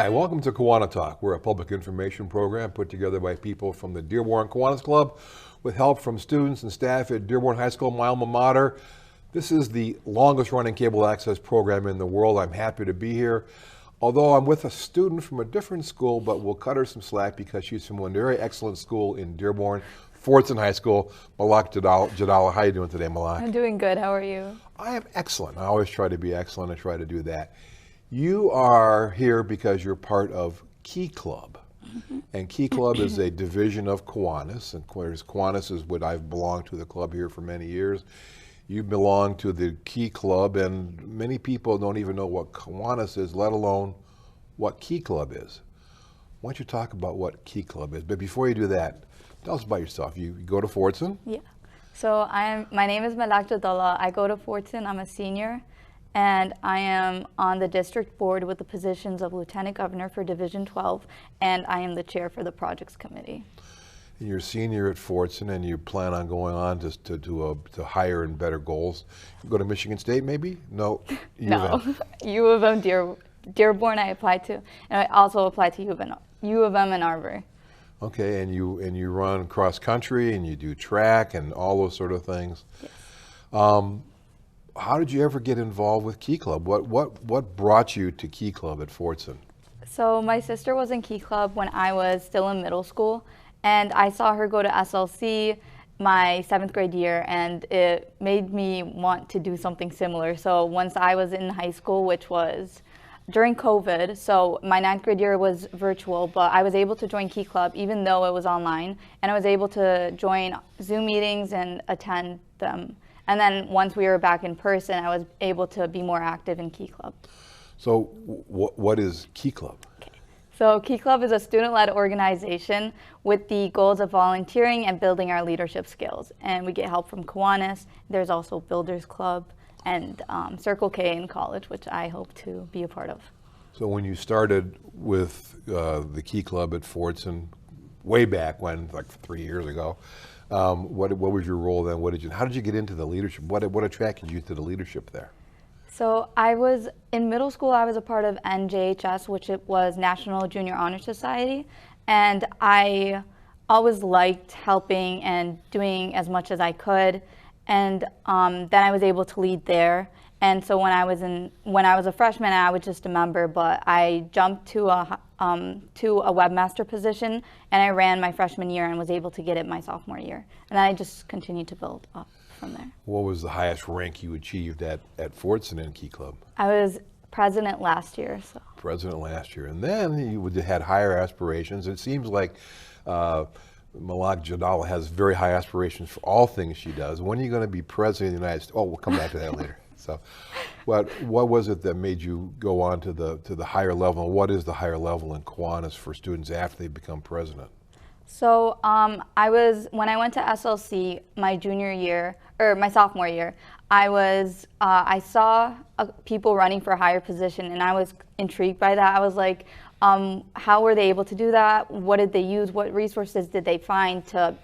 Hi, welcome to KiwaniTalk. We're a public information program put together by people from the Dearborn Kiwanis Club with help from students and staff at Dearborn High School, my alma mater. This is the longest running cable access program in the world. I'm happy to be here. Although I'm with a student from a different school, but we'll cut her some slack because she's from a very excellent school in Dearborn, Fordson High School. Malaak Jadallah, how are you doing today, Malaak? I'm doing good. How are you? I am excellent. I always try to be excellent. I try to do that. You are here because you're part of Key Club. And Key Club is a division of Kiwanis, and Kiwanis is what I've belonged to the club here for many years. You belong to the Key Club, and many people don't even know what Kiwanis is, let alone what Key Club is. Why don't you talk about what Key Club is? But before you do that, tell us about yourself. You go to Fordson? Yeah. So my name is Malaak Jadallah. I go to Fordson. I'm a senior, and I am on the district board with the positions of Lieutenant Governor for Division 12, and I am the chair for the projects committee. You're a senior at Fordson, and you plan on going on to higher and better goals. You go to Michigan State, maybe? No. No. U of M Dearborn I applied to, and I also applied to U of M in Arbor. Okay, and you run cross country, and you do track, and all those sort of things. Yes. How did you ever get involved with Key Club? What brought you to Key Club at Fordson? So my sister was in Key Club when I was still in middle school, and I saw her go to SLC my 7th grade year, and it made me want to do something similar. So once I was in high school, which was during COVID, so my 9th grade year was virtual, but I was able to join Key Club even though it was online, and I was able to join Zoom meetings and attend them. And then once we were back in person, I was able to be more active in Key Club. So what is Key Club? Okay. So Key Club is a student-led organization with the goals of volunteering and building our leadership skills. And we get help from Kiwanis. There's also Builders Club and Circle K in college, which I hope to be a part of. So when you started with the Key Club at Fordson, way back when, like 3 years ago, what was your role then? How did you get into the leadership? What attracted you to the leadership there? So I was in middle school. I was a part of NJHS, which it was National Junior Honor Society, and I always liked helping and doing as much as I could. And then I was able to lead there. And so when I was a freshman, I was just a member, but I jumped to a webmaster position, and I ran my freshman year and was able to get it my sophomore year. And then I just continued to build up from there. What was the highest rank you achieved at Fordson in Key Club? I was president last year. So. President last year, and then you had higher aspirations. It seems like Malaak Jadallah has very high aspirations for all things she does. When are you going to be president of the United States? Oh, we'll come back to that later. So, what was it that made you go on to the higher level? And what is the higher level in Kiwanis for students after they become president? So when I went to SLC my sophomore year, I saw people running for a higher position, and I was intrigued by that. I was like, how were they able to do that? What did they use? What resources did they find to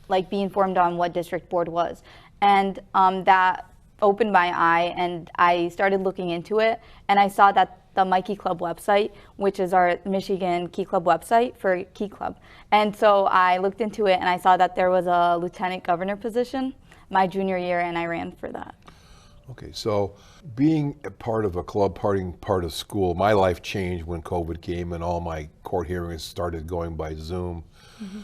be informed on what district board was? And that opened my eye, and I started looking into it, and I saw that the My Key Club website, which is our Michigan Key Club website for Key Club. And so I looked into it, and I saw that there was a lieutenant governor position my junior year, and I ran for that. Okay, so being a part of a club, part of school, my life changed when COVID came and all my court hearings started going by Zoom. Mm-hmm.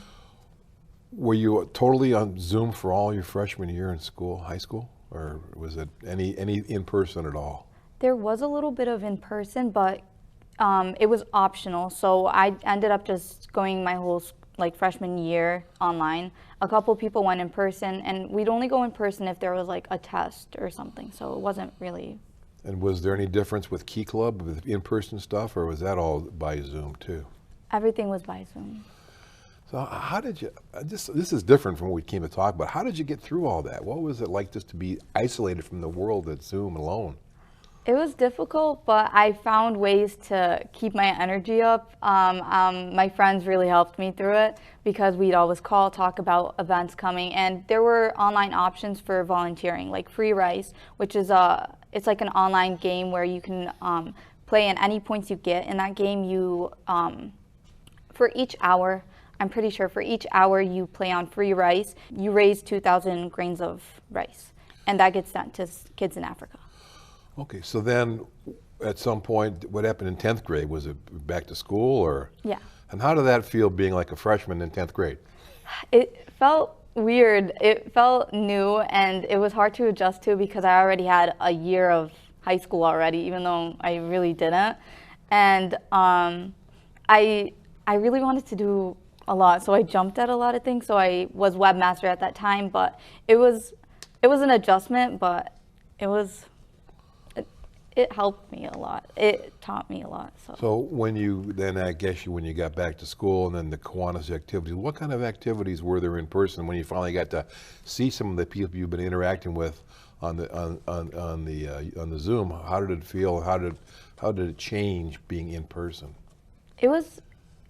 Were you totally on Zoom for all your freshman year in school, high school? Or was it any in-person at all? There was a little bit of in-person, but it was optional. So I ended up just going my whole freshman year online. A couple people went in person, and we'd only go in person if there was a test or something. So it wasn't really. And was there any difference with Key Club, with in-person stuff, or was that all by Zoom too? Everything was by Zoom. So how did you, this is different from what we came to talk about, how did you get through all that? What was it like just to be isolated from the world at Zoom alone? It was difficult, but I found ways to keep my energy up. My friends really helped me through it because we'd always talk about events coming, and there were online options for volunteering, like Free Rice, which is it's like an online game where you can play, and any points you get in that game, you for each hour, I'm pretty sure for each hour you play on free rice, you raise 2,000 grains of rice, and that gets sent to kids in Africa. Okay, so then at some point, what happened in 10th grade? Was it back to school, or? Yeah. And how did that feel being like a freshman in 10th grade? It felt weird. It felt new, and it was hard to adjust to because I already had a year of high school already, even though I really didn't. And I really wanted to do a lot, so I jumped at a lot of things. So I was webmaster at that time, but it was an adjustment, but it helped me a lot. It taught me a lot. So when you then, I guess when you got back to school and then the Kiwanis activities, what kind of activities were there in person when you finally got to see some of the people you've been interacting with on the Zoom? How did it feel? How did it change being in person? It was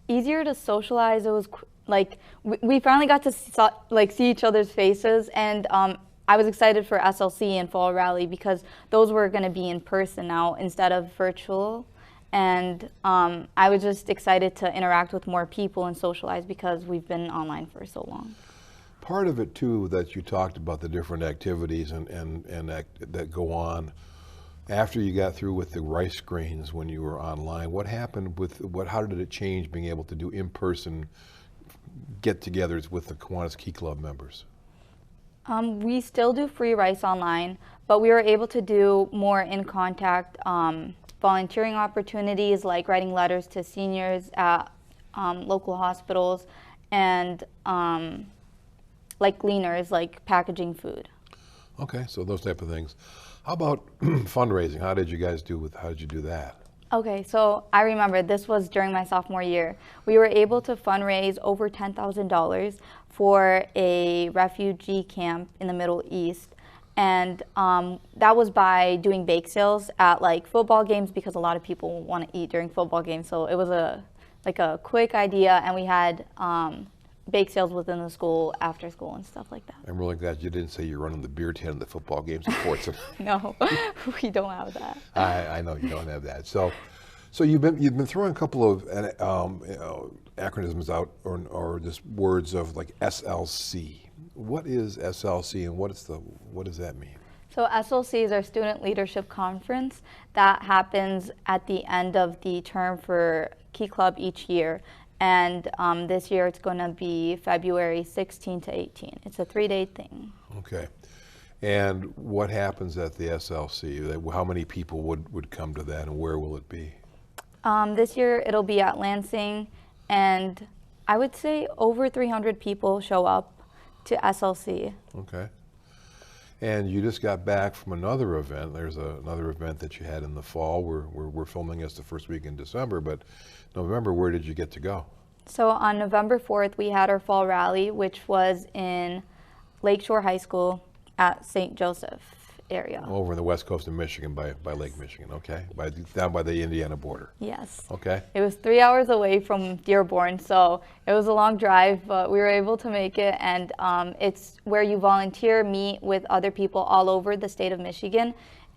easier to socialize. It was like we finally got to see each other's faces, and I was excited for SLC and Fall Rally because those were going to be in person now instead of virtual. And I was just excited to interact with more people and socialize because we've been online for so long. Part of it too that you talked about the different activities and that go on after you got through with the rice screens when you were online. What happened with how did it change being able to do in-person get-togethers with the Kiwanis Key Club members? We still do free rice online, but we were able to do more in-contact volunteering opportunities like writing letters to seniors at local hospitals and like gleaners, like packaging food. Okay, so those type of things. How about fundraising? How did you do that? Okay, so I remember this was during my sophomore year. We were able to fundraise over $10,000 for a refugee camp in the Middle East. And that was by doing bake sales at like football games because a lot of people want to eat during football games. So it was a quick idea, and we had bake sales within the school, after school, and stuff like that. I'm really glad you didn't say you're running the beer tent in the football games at Fordson. No, we don't have that. I know you don't have that. So you've been throwing a couple of acronyms out or just words of like SLC. What is SLC and what does that mean? So SLC is our Student Leadership Conference that happens at the end of the term for Key Club each year. And this year it's going to be February 16 to 18. It's a 3-day thing. Okay. And what happens at the SLC? How many people would come to that, and where will it be? This year it'll be at Lansing, and I would say over 300 people show up to SLC. Okay. And you just got back from another event. There's another event that you had in the fall. We're filming this the first week in December, but November, where did you get to go? So on November 4th, we had our fall rally, which was in Lakeshore High School at St. Joseph area. Over in the west coast of Michigan by Lake Michigan, okay? Down by the Indiana border. Yes. Okay. It was 3 hours away from Dearborn, so it was a long drive, but we were able to make it, and it's where you volunteer, meet with other people all over the state of Michigan,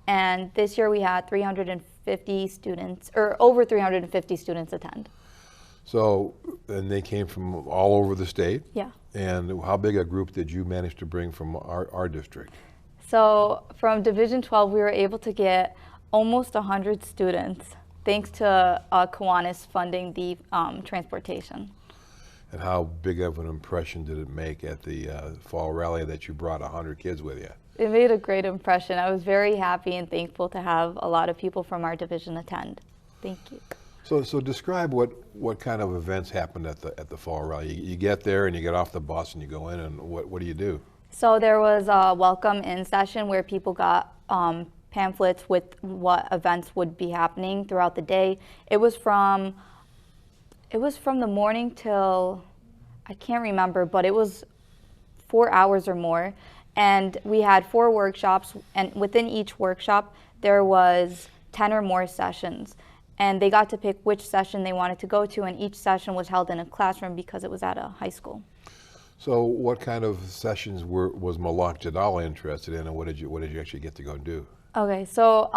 and this year we had 350 students, or over 350 students attend. So, and they came from all over the state? Yeah. And how big a group did you manage to bring from our district? So from Division 12, we were able to get almost 100 students, thanks to Kiwanis funding the transportation. And how big of an impression did it make at the fall rally that you brought 100 kids with you? It made a great impression. I was very happy and thankful to have a lot of people from our division attend. Thank you. So describe what kind of events happened at the fall rally. You get there and you get off the bus and you go in, and what do you do? So there was a welcome in session where people got pamphlets with what events would be happening throughout the day. It was from the morning till, I can't remember, but it was 4 hours or more. And we had 4 workshops, and within each workshop there was 10 or more sessions. And they got to pick which session they wanted to go to, and each session was held in a classroom because it was at a high school. So what kind of sessions was Malaak Jadallah interested in, and what did you actually get to go do? Okay, so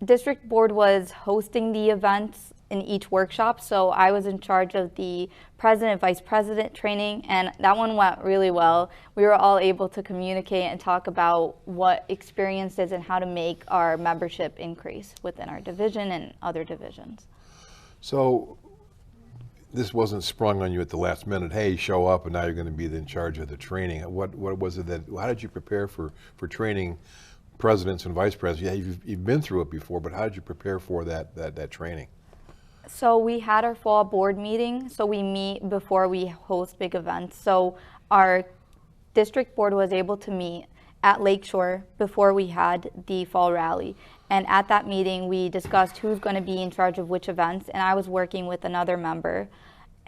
district board was hosting the events in each workshop, so I was in charge of the president, vice president training, and that one went really well. We were all able to communicate and talk about what experiences and how to make our membership increase within our division and other divisions. So this wasn't sprung on you at the last minute, hey, show up and now you're going to be in charge of the training. What was it how did you prepare for training presidents and vice presidents? Yeah, you've been through it before, but how did you prepare for that training? So we had our fall board meeting, so we meet before we host big events. So our district board was able to meet at Lakeshore before we had the fall rally. And at that meeting, we discussed who's going to be in charge of which events, and I was working with another member.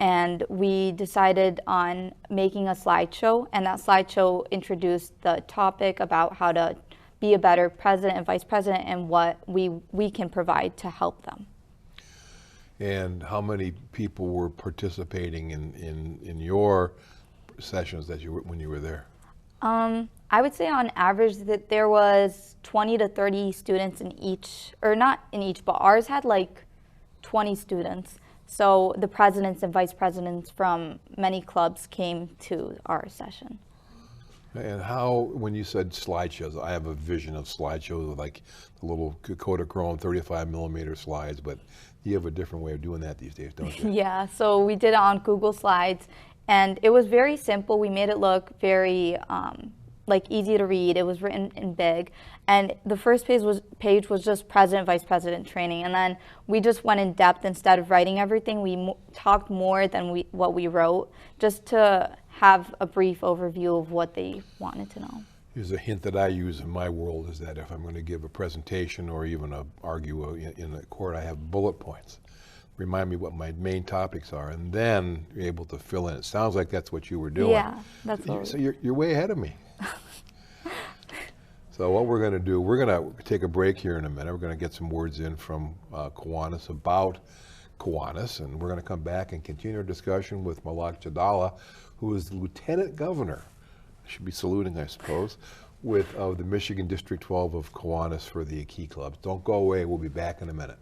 And we decided on making a slideshow, and that slideshow introduced the topic about how to be a better president and vice president and what we can provide to help them. And how many people were participating in your sessions when you were there? I would say on average that there was 20 to 30 students in each, or not in each, but ours had like 20 students. So the presidents and vice presidents from many clubs came to our session. And how, when you said slideshows, I have a vision of slideshows like the little Kodachrome 35 millimeter slides, but you have a different way of doing that these days, don't you? Yeah, so we did it on Google Slides, and it was very simple. We made it look very like easy to read. It was written in big, and the first page was just president, vice president training, and then we just went in depth. Instead of writing everything, we talked more than what we wrote, just to have a brief overview of what they wanted to know. Here's a hint that I use in my world is that if I'm going to give a presentation or even argue in a court, I have bullet points. Remind me what my main topics are, and then you're able to fill in. It sounds like that's what you were doing. Yeah, that's what. So you're way ahead of me. So what we're going to do, we're going to take a break here in a minute. We're going to get some words in from Kiwanis about Kiwanis, and we're going to come back and continue our discussion with Malaak Jadallah, who is the Lieutenant Governor, I should be saluting, I suppose, of the Michigan District 12 of Kiwanis for the Key Clubs. Don't go away. We'll be back in a minute.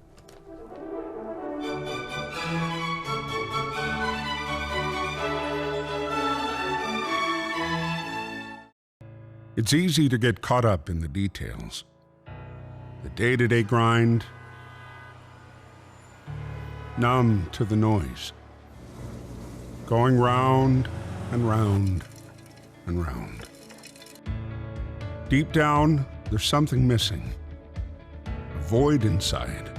It's easy to get caught up in the details. The day-to-day grind, numb to the noise, going round and round and round. Deep down, there's something missing, a void inside,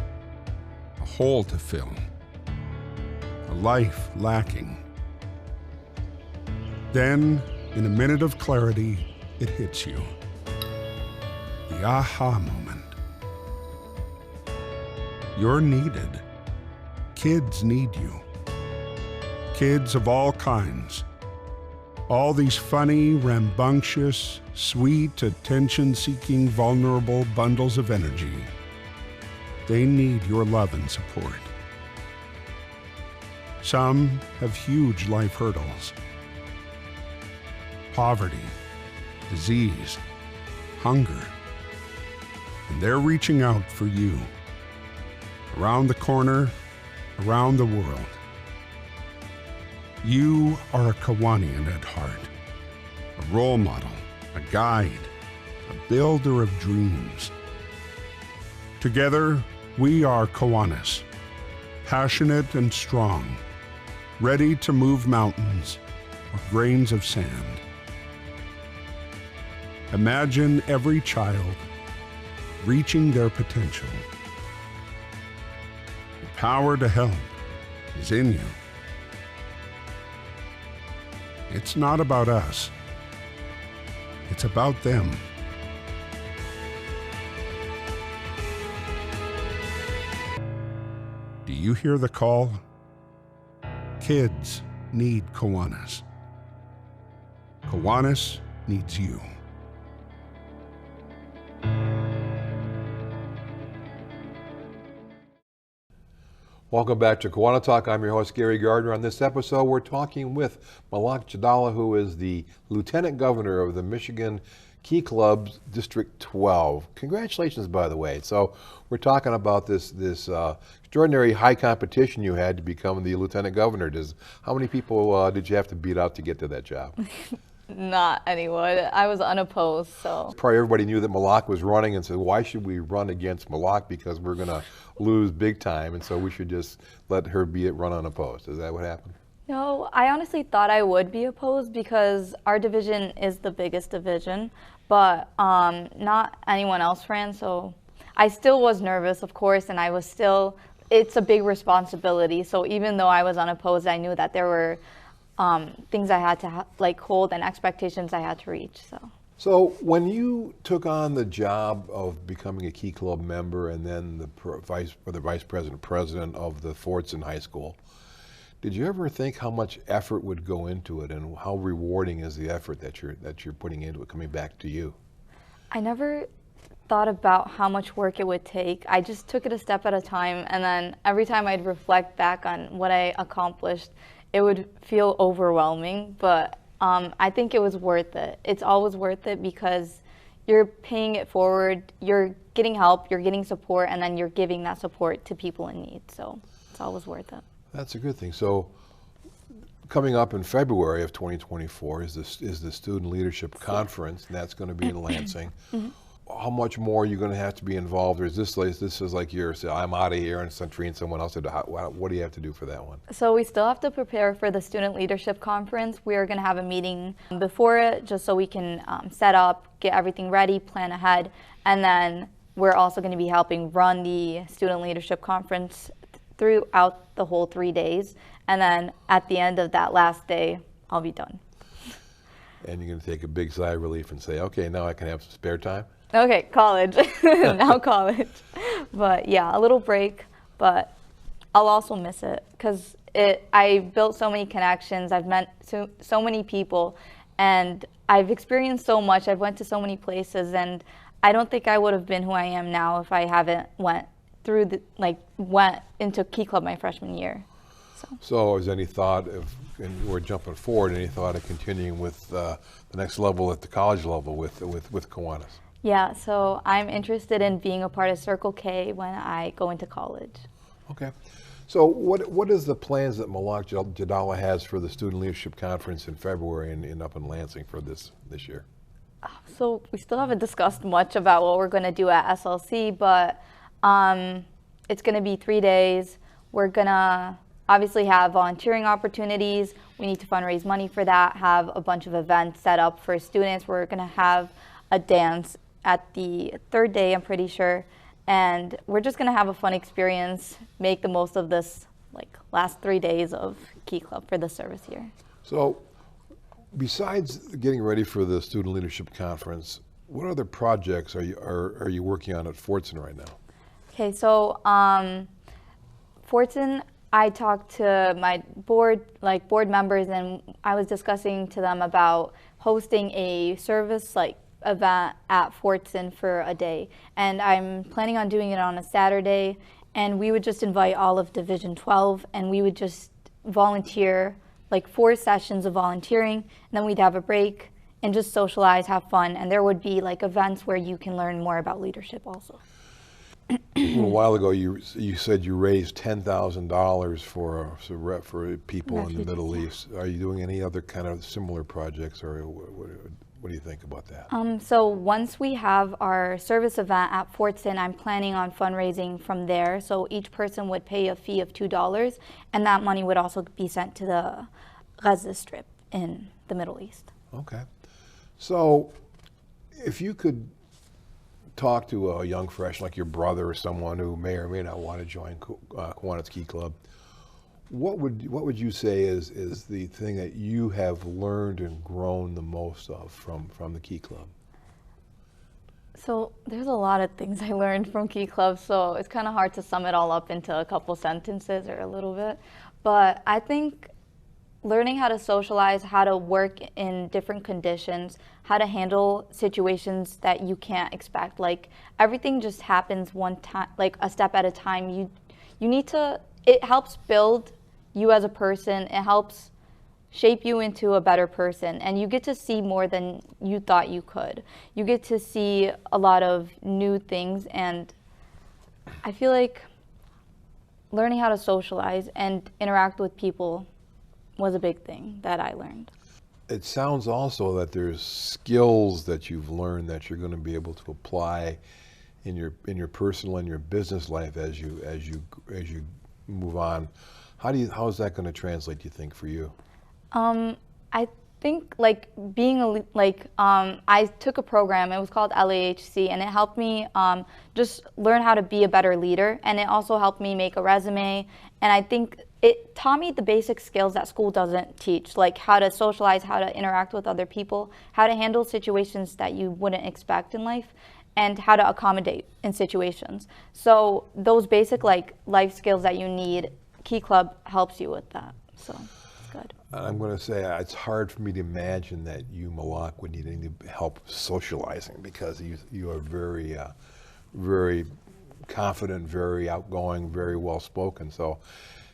a hole to fill, a life lacking. Then, in a minute of clarity, it hits you. The aha moment. You're needed. Kids need you. Kids of all kinds. All these funny, rambunctious, sweet, attention-seeking, vulnerable bundles of energy. They need your love and support. Some have huge life hurdles. Poverty, disease, hunger. And they're reaching out for you. Around the corner, around the world. You are a Kiwanian at heart, a role model, a guide, a builder of dreams. Together, we are Kiwanis, passionate and strong, ready to move mountains or grains of sand. Imagine every child reaching their potential. The power to help is in you. It's not about us. It's about them. Do you hear the call? Kids need Kiwanis. Kiwanis needs you. Welcome back to KiwaniTalk. I'm your host, Gary Gardner. On this episode, we're talking with Malaak Jadallah, who is the Lieutenant Governor of the Michigan Key Club's District 12. Congratulations, by the way. So we're talking about this extraordinary high competition you had to become the lieutenant governor. How many people did you have to beat out to get to that job? Not anyone. I was unopposed, so. Probably everybody knew that Malaak was running and said, why should we run against Malaak? Because we're going to lose big time, and so we should just let her run unopposed. Is that what happened? No, I honestly thought I would be opposed because our division is the biggest division, but not anyone else ran, so I still was nervous, of course, and I was still, it's a big responsibility, so even though I was unopposed, I knew that there were things I had to hold and expectations I had to reach. So when you took on the job of becoming a Key Club member and then the vice president of the Fordson High School, did you ever think how much effort would go into it and how rewarding is the effort that you're putting into it coming back to you? I never thought about how much work it would take. I just took it a step at a time, and then every time I'd reflect back on what I accomplished, it would feel overwhelming, but I think it was worth it. It's always worth it because you're paying it forward, you're getting help, you're getting support, and then you're giving that support to people in need. So it's always worth it. That's a good thing. So coming up in February of 2024 is the Student Leadership Conference, and that's going to be in Lansing. How much more are you going to have to be involved, or is this like you're say, I'm out of here and Centrine someone else? What do you have to do for that one? So we still have to prepare for the Student Leadership Conference. We are going to have a meeting before it just so we can set up, get everything ready, plan ahead, and then we're also going to be helping run the Student Leadership Conference throughout the whole 3 days, and then at the end of that last day, I'll be done. And you're going to take a big sigh of relief and say, okay, now I can have some spare time? Okay, college. Now college. But yeah, a little break, but I'll also miss it because I built so many connections. I've met so many people, and I've experienced so much. I've went to so many places, and I don't think I would have been who I am now if I haven't went into Key Club my freshman year. So is any thought of, and we're jumping forward, any thought of continuing with the next level at the college level with Kiwanis? Yeah, so I'm interested in being a part of Circle K when I go into college. Okay. So what is the plans that Malaak Jadallah has for the Student Leadership Conference in February and up in Lansing for this year? So we still haven't discussed much about what we're going to do at SLC, but it's going to be 3 days. We're going to obviously have volunteering opportunities. We need to fundraise money for that, have a bunch of events set up for students. We're going to have a dance at the third day, I'm pretty sure. And we're just going to have a fun experience, make the most of this last 3 days of Key Club for the service year. So besides getting ready for the Student Leadership Conference, what other projects are you working on at Fordson right now? Okay, so Fordson, I talked to my board members, and I was discussing to them about hosting a service event at Fordson for a day, and I'm planning on doing it on a Saturday, and we would just invite all of Division 12, and we would just volunteer, 4 sessions of volunteering, and then we'd have a break and just socialize, have fun, and there would be events where you can learn more about leadership also. A little while ago, you said you raised $10,000 for people in the Middle East. Are you doing any other kind of similar projects, or what do you think about that? So once we have our service event at Fordson, I'm planning on fundraising from there. So each person would pay a fee of $2, and that money would also be sent to the Gaza Strip in the Middle East. Okay. So if you could talk to a young fresh like your brother or someone who may or may not want to join Kiwanis Key Club, what would you say is the thing that you have learned and grown the most of from the Key Club? So there's a lot of things I learned from Key Club, so it's kind of hard to sum it all up into a couple sentences or a little bit. But I think learning how to socialize, how to work in different conditions, how to handle situations that you can't expect. Everything just happens one time, a step at a time. You need to, it helps build you as a person. It helps shape you into a better person, and you get to see more than you thought you could. You get to see a lot of new things, and I feel like learning how to socialize and interact with people was a big thing that I learned. It sounds also that there's skills that you've learned that you're going to be able to apply in your personal and your business life as you move on. How is that going to translate, do you think, for you? I think like being I took a program. It was called LAHC, and it helped me just learn how to be a better leader, and it also helped me make a resume. And I think it taught me the basic skills that school doesn't teach, like how to socialize, how to interact with other people, how to handle situations that you wouldn't expect in life, and how to accommodate in situations. So those basic like life skills that you need, Key Club helps you with that. So it's good. I'm going to say it's hard for me to imagine that you, Malaak, would need any help socializing, because you are very, very confident, very outgoing, very well spoken. So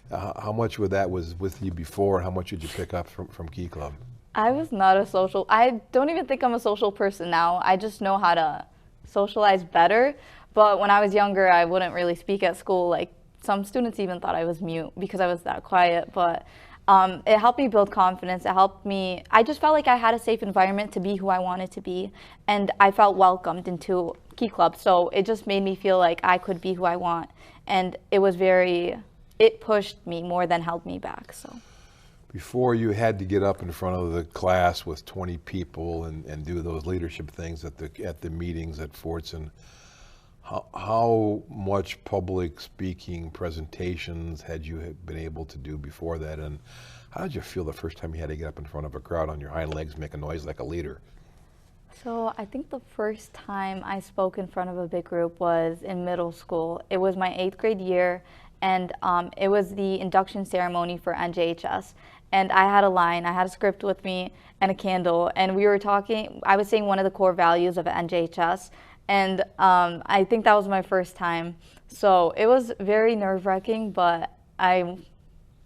how much of that was with you before? How much did you pick up from Key Club? I was not a social, I don't even think I'm a social person now. I just know how to socialize better. But when I was younger, I wouldn't really speak at school. Like some students even thought I was mute because I was that quiet. But it helped me build confidence. It helped me, I just felt like I had a safe environment to be who I wanted to be. And I felt welcomed into Key Club. So it just made me feel like I could be who I want. And it was it pushed me more than held me back. So before you had to get up in front of the class with 20 people and do those leadership things at the meetings at Fordson, how much public speaking presentations had you been able to do before that, and how did you feel the first time you had to get up in front of a crowd on your hind legs, make a noise like a leader? So I think the first time I spoke in front of a big group was in middle school. It was my 8th grade year, and it was the induction ceremony for NJHS. And I had a line, I had a script with me and a candle, and we were talking, I was saying one of the core values of NJHS, and I think that was my first time. So it was very nerve-wracking, but I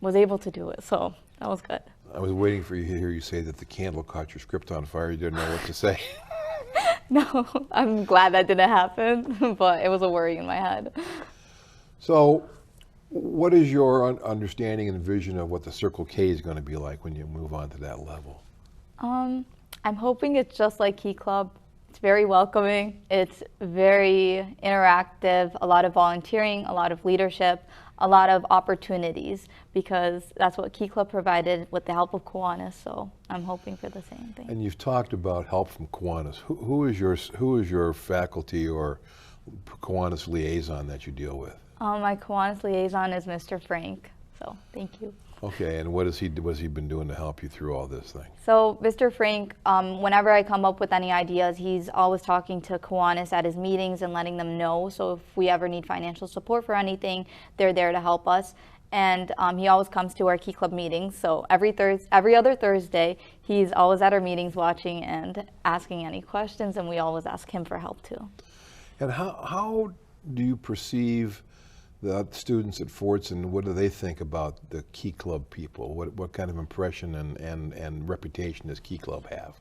was able to do it, so that was good. I was waiting for you to hear you say that the candle caught your script on fire. You didn't know what to say. No, I'm glad that didn't happen, but it was a worry in my head. So what is your understanding and vision of what the Circle K is going to be like when you move on to that level? I'm hoping it's just like Key Club. It's very welcoming. It's very interactive, a lot of volunteering, a lot of leadership, a lot of opportunities, because that's what Key Club provided with the help of Kiwanis. So I'm hoping for the same thing. And you've talked about help from Kiwanis. Who is your faculty or Kiwanis liaison that you deal with? My Kiwanis liaison is Mr. Frank. So thank you. Okay, and what has he been doing to help you through all this thing? So Mr. Frank, whenever I come up with any ideas, he's always talking to Kiwanis at his meetings and letting them know. So if we ever need financial support for anything, they're there to help us. And he always comes to our Key Club meetings. So every other Thursday, he's always at our meetings watching and asking any questions, and we always ask him for help too. And how do you perceive the students at Fordson? What do they think about the Key Club people? What kind of impression and reputation does Key Club have?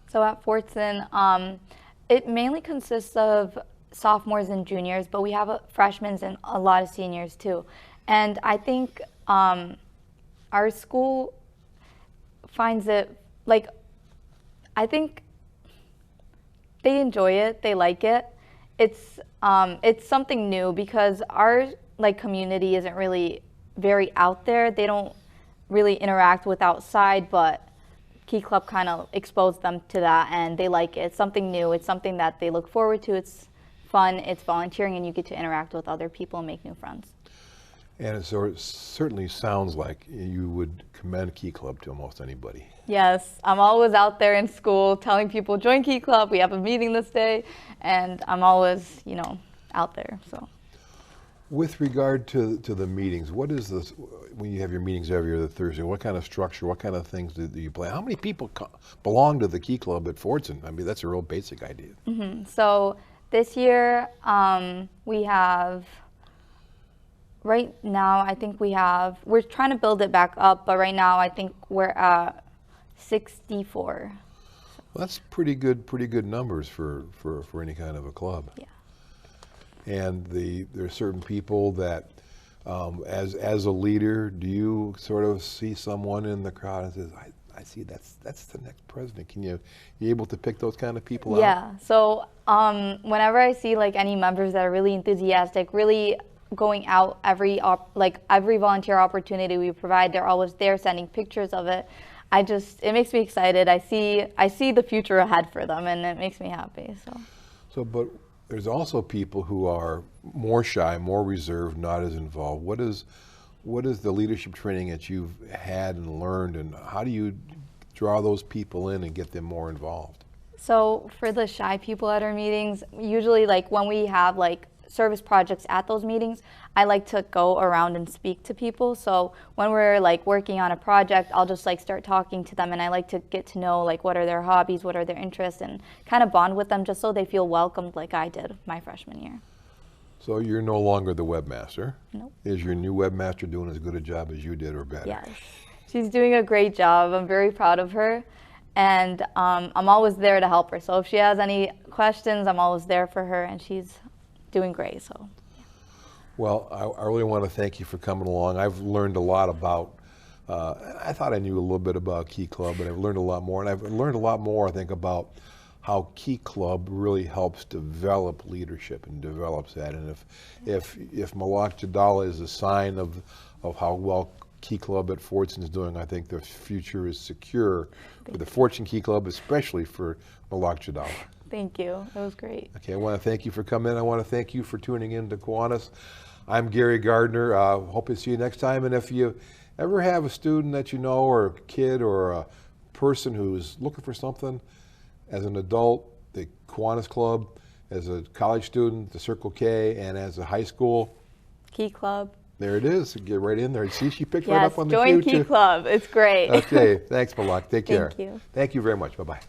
So at Fordson, it mainly consists of sophomores and juniors, but we have freshmen and a lot of seniors too. And I think our school finds it, like, I think they enjoy it, they like it. It's something new because our community isn't really very out there. They don't really interact with outside, but Key Club kind of exposed them to that, and they like it. It's something new. It's something that they look forward to. It's fun. It's volunteering, and you get to interact with other people and make new friends. And so it certainly sounds like you would commend Key Club to almost anybody. Yes, I'm always out there in school telling people, join Key Club. We have a meeting this day, and I'm always, out there. So. With regard to the meetings, what is this, when you have your meetings every other Thursday, what kind of structure, what kind of things do you play? How many people belong to the Key Club at Fordson? I mean, that's a real basic idea. Mm-hmm. So this year we have Right now, I think we're trying to build it back up, but right now I think we're at 64. Well, that's pretty good numbers for any kind of a club. Yeah. And there's certain people that, as a leader, do you sort of see someone in the crowd and says, I see that's the next president. Can you able to pick those kind of people out? Yeah. So whenever I see like any members that are really enthusiastic, really going out every volunteer opportunity we provide, they're always there sending pictures of it. It makes me excited. I see the future ahead for them, and it makes me happy. But there's also people who are more shy, more reserved, not as involved. What is the leadership training that you've had and learned, and how do you draw those people in and get them more involved? So for the shy people at our meetings, usually like when we have like service projects at those meetings, I like to go around and speak to people. So when we're like working on a project, I'll just like start talking to them, and I like to get to know like what are their hobbies, what are their interests, and kind of bond with them just so they feel welcomed like I did my freshman year. So you're no longer the webmaster. Nope. Is your new webmaster doing as good a job as you did or better? Yes. She's doing a great job. I'm very proud of her. And I'm always there to help her. So if she has any questions, I'm always there for her, and she's doing great. So. Well, I really want to thank you for coming along. I've learned a lot about, I thought I knew a little bit about Key Club, but I've learned a lot more. And I've learned a lot more, I think, about how Key Club really helps develop leadership and develops that. And if Malaak Jadallah is a sign of how well Key Club at Fordson is doing, I think the future is secure for the Fordson Key Club, especially for Malaak Jadallah. Thank you. That was great. Okay, I want to thank you for coming in. I want to thank you for tuning in to Kiwanis. I'm Gary Gardner. Hope to see you next time. And if you ever have a student that you know, or a kid, or a person who's looking for something, as an adult, the Kiwanis Club, as a college student, the Circle K, and as a high school, Key Club. There it is. Get right in there. See, she picked right up on the join Key Club. It's great. Okay, thanks, Malaak. Take care. Thank you. Thank you very much. Bye-bye.